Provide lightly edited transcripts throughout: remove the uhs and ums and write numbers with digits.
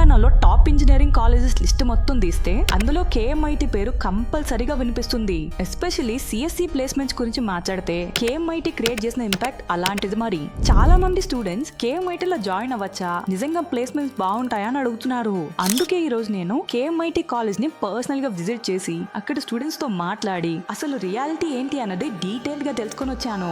తెలంగాణలో top engineering colleges list మొత్తం తీస్తే అందులో కేఎంఐటి పేరు కంపల్సరీగా వినిపిస్తుంది. ఎస్పెషల్లీ సిఎస్సి ప్లేస్మెంట్స్ గురించి మాట్లాడితే కేఎంఐటి క్రియేట్ చేసిన ఇంపాక్ట్ అలాంటిది. మరి చాలా మంది స్టూడెంట్స్ కేఎంఐటీలో జాయిన్ అవ్వచ్చా, నిజంగా ప్లేస్మెంట్స్ బాగుంటాయా అని అడుగుతున్నారు. అందుకే ఈ రోజు నేను కేఎంఐటి కాలేజ్ ని పర్సనల్ గా విజిట్ చేసి అక్కడ స్టూడెంట్స్ తో మాట్లాడి అసలు రియాలిటీ ఏంటి అన్నది డీటెయిల్ గా తెలుసుకొని వచ్చాను.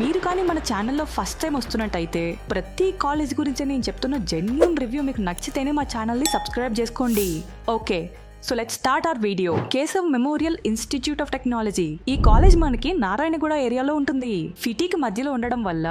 మీరు కానీ మన ఛానల్లో ఫస్ట్ టైం వస్తున్నట్టయితే ప్రతి కాలేజ్ గురించి నేను చెప్తున్న జెన్యూన్ రివ్యూ మీకు నచ్చితేనే మా ఛానల్ని సబ్స్క్రైబ్ చేసుకోండి. Okay, so let's start our video. Keshav memorial institute of technology. ఈ కాలేజ్ మనకి నారాయణగూడ ఏరియాలో ఉంటుంది. సిటీకి మధ్యలో ఉండడం వల్ల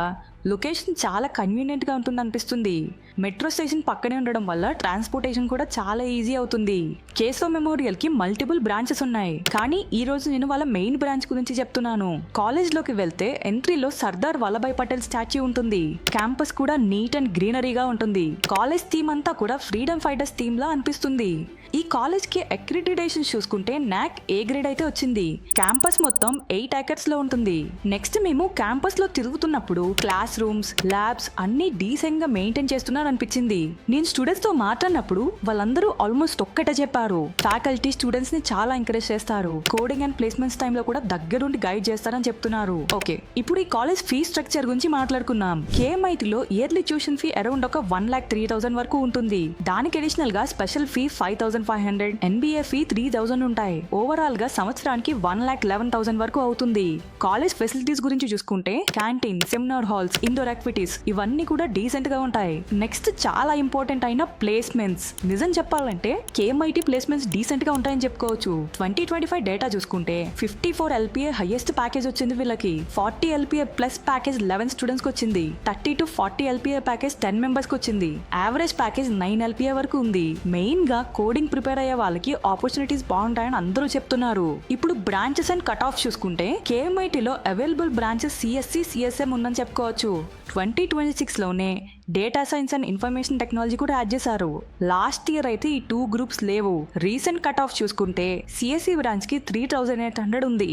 లొకేషన్ చాలా కన్వీనియంట్ గా ఉంటుంది అనిపిస్తుంది. మెట్రో స్టేషన్ పక్కనే ఉండడం వల్ల ట్రాన్స్పోర్టేషన్ కూడా చాలా ఈజీ అవుతుంది. కేశవ్ మెమోరియల్ కి మల్టిపుల్ బ్రాంచెస్ ఉన్నాయి, కానీ ఈ రోజు నేను వాళ్ళ మెయిన్ బ్రాంచ్ గురించి చెప్తున్నాను. కాలేజ్ లోకి వెళ్తే ఎంట్రీలో సర్దార్ వల్లభాయ్ పటేల్ స్టాచ్యూ ఉంటుంది. క్యాంపస్ కూడా నీట్ అండ్ గ్రీనరీగా ఉంటుంది. కాలేజ్ థీమ్ అంతా కూడా ఫ్రీడమ్ ఫైటర్స్ థీమ్ లా అనిపిస్తుంది. ఈ కాలేజ్ కి అక్రిడిటేషన్ చూసుకుంటే నాక్ ఏ గ్రేడ్ అయితే వచ్చింది. క్యాంపస్ మొత్తం 8 acres లో ఉంటుంది. నెక్స్ట్ మేము క్యాంపస్ లో తిరుగుతున్నప్పుడు క్లాస్ రూమ్స్, ల్యాబ్స్ అన్ని డీసెంట్ గా మెయింటైన్ చేస్తున్నారు అనిపించింది. నేను స్టూడెంట్స్ తో మాట్లాడినప్పుడు వాళ్ళందరూ ఆల్మోస్ట్ ఒక్కటే చెప్పారు, ఫ్యాకల్టీ స్టూడెంట్స్ ని చాలా ఎంకరేజ్ చేస్తారు, కోడింగ్ అండ్ ప్లేస్మెంట్స్ టైమ్ లో కూడా దగ్గరుండి గైడ్ చేస్తారని చెప్తున్నారు. ఓకే, ఇప్పుడు ఈ కాలేజ్ ఫీ స్ట్రక్చర్ గురించి మాట్లాడుకున్నాం. కేఎంఐటీలో ఇయర్లీ ట్యూషన్ ఫీ అరౌండ్ ఒక 1,03,000 వరకు ఉంటుంది. దానికి అడిషనల్ గా స్పెషల్ ఫీ 5,500, ఎన్బిఏ ఫీ 3,000 ఉంటాయి. ఓవరాల్ గా సంవత్సరానికి 1,11,000 వరకు అవుతుంది. కాలేజ్ ఫెసిలిటీస్ గురించి చూసుకుంటే canteen, seminar halls, indoor activities ఇవన్నీ కూడా డీసెంట్ గా ఉంటాయి. నెక్స్ట్ చాలా ఇంపార్టెంట్ అయిన ప్లేస్మెంట్స్. నిజం చెప్పాలంటే కేఎంఐటి ప్లేస్మెంట్స్ డీసెంట్ గా ఉంటాయని చెప్పుకోవచ్చు. 2025 డేటా చూసుకుంటే 54 LPA హైయెస్ట్ ప్యాకేజ్ వచ్చింది వీళ్ళకి. 40 LPA ప్లస్ ప్యాకేజ్ 11 స్టూడెంట్స్ కి వచ్చింది. 30 to 40 LPA ప్యాకేజ్ 10 మెంబర్స్ కి వచ్చింది. యావరేజ్ ప్యాకేజ్ 9 LPA వరకు ఉంది. మెయిన్ గా కోడింగ్ ప్రిపేర్ అయ్యే వాళ్ళకి ఆపర్చునిటీస్ బాగుంటాయని అందరూ చెప్తున్నారు. ఇప్పుడు బ్రాంచెస్ అండ్ కట్ ఆఫ్ చూసుకుంటే కేఎంఐటీలో అవైలబుల్ బ్రాంచెస్ సిఎస్సి, సిఎస్ఎం ఉందని చెప్పుకోవచ్చు. 2026 లోనే data science and information technology కూడా యాడ్ చేశారు. లాస్ట్ ఇయర్ అయితే ఈ 2 గ్రూప్స్ లేవు. రీసెంట్ కట్ ఆఫ్ చూసుకుంటే సిఎస్సి బ్రాంచ్ కి 3,800 ఉంది.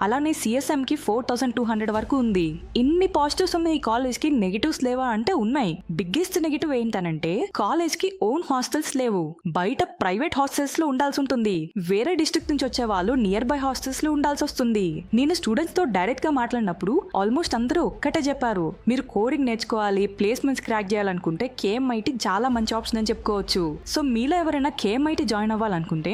అలానే సిఎస్ఎం కి 4,200 వరకు ఉంది. ఇన్ని పాజిటివ్స్ ఉన్న ఈ కాలేజ్ కి నెగిటివ్స్ లేవా అంటే ఉన్నాయి. బిగ్గెస్ట్ నెగిటివ్ ఏంటనంటే కాలేజ్ కి ఓన్ హాస్టల్స్ లేవు. బయట ప్రైవేట్ హాస్టల్స్ లో ఉండాల్సి ఉంటుంది. వేరే డిస్ట్రిక్ట్ నుంచి వచ్చే వాళ్ళు నియర్ బై హాస్టల్స్ లో ఉండాల్సి వస్తుంది. నేను స్టూడెంట్స్ తో డైరెక్ట్ గా మాట్లాడినప్పుడు ఆల్మోస్ట్ అందరూ ఒక్కటే చెప్పారు, మీరు కోడింగ్ నేర్చుకోవాలి, ప్లేస్మెంట్స్ క్రాక్ చేయాలనుకుంటే కేఎంఐటి చాలా మంచి ఆప్షన్ అని చెప్పుకోవచ్చు. సో మీలో ఎవరైనా కేఎంఐటి జాయిన్ అవ్వాలనుకుంటే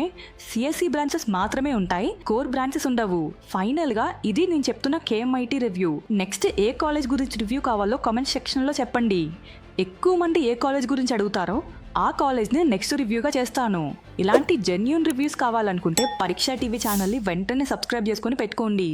సిఎస్సి బ్రాంచెస్ మాత్రమే ఉంటాయి, కోర్ బ్రాంచెస్ ఉండవు. ఫైనల్ గా ఇది నేను చెప్తున్న కేఎంఐటి రివ్యూ. నెక్స్ట్ ఏ కాలేజ్ గురించి రివ్యూ కావాలో కామెంట్ సెక్షన్ లో చెప్పండి. ఎక్కువ మంది ఏ కాలేజ్ గురించి అడుగుతారో ఆ కాలేజ్ని నెక్స్ట్ రివ్యూగా చేస్తాను. ఇలాంటి జెన్యూన్ రివ్యూస్ కావాలనుకుంటే పరీక్ష టీవీ ఛానల్ని వెంటనే సబ్స్క్రైబ్ చేసుకొని పెట్టుకోండి.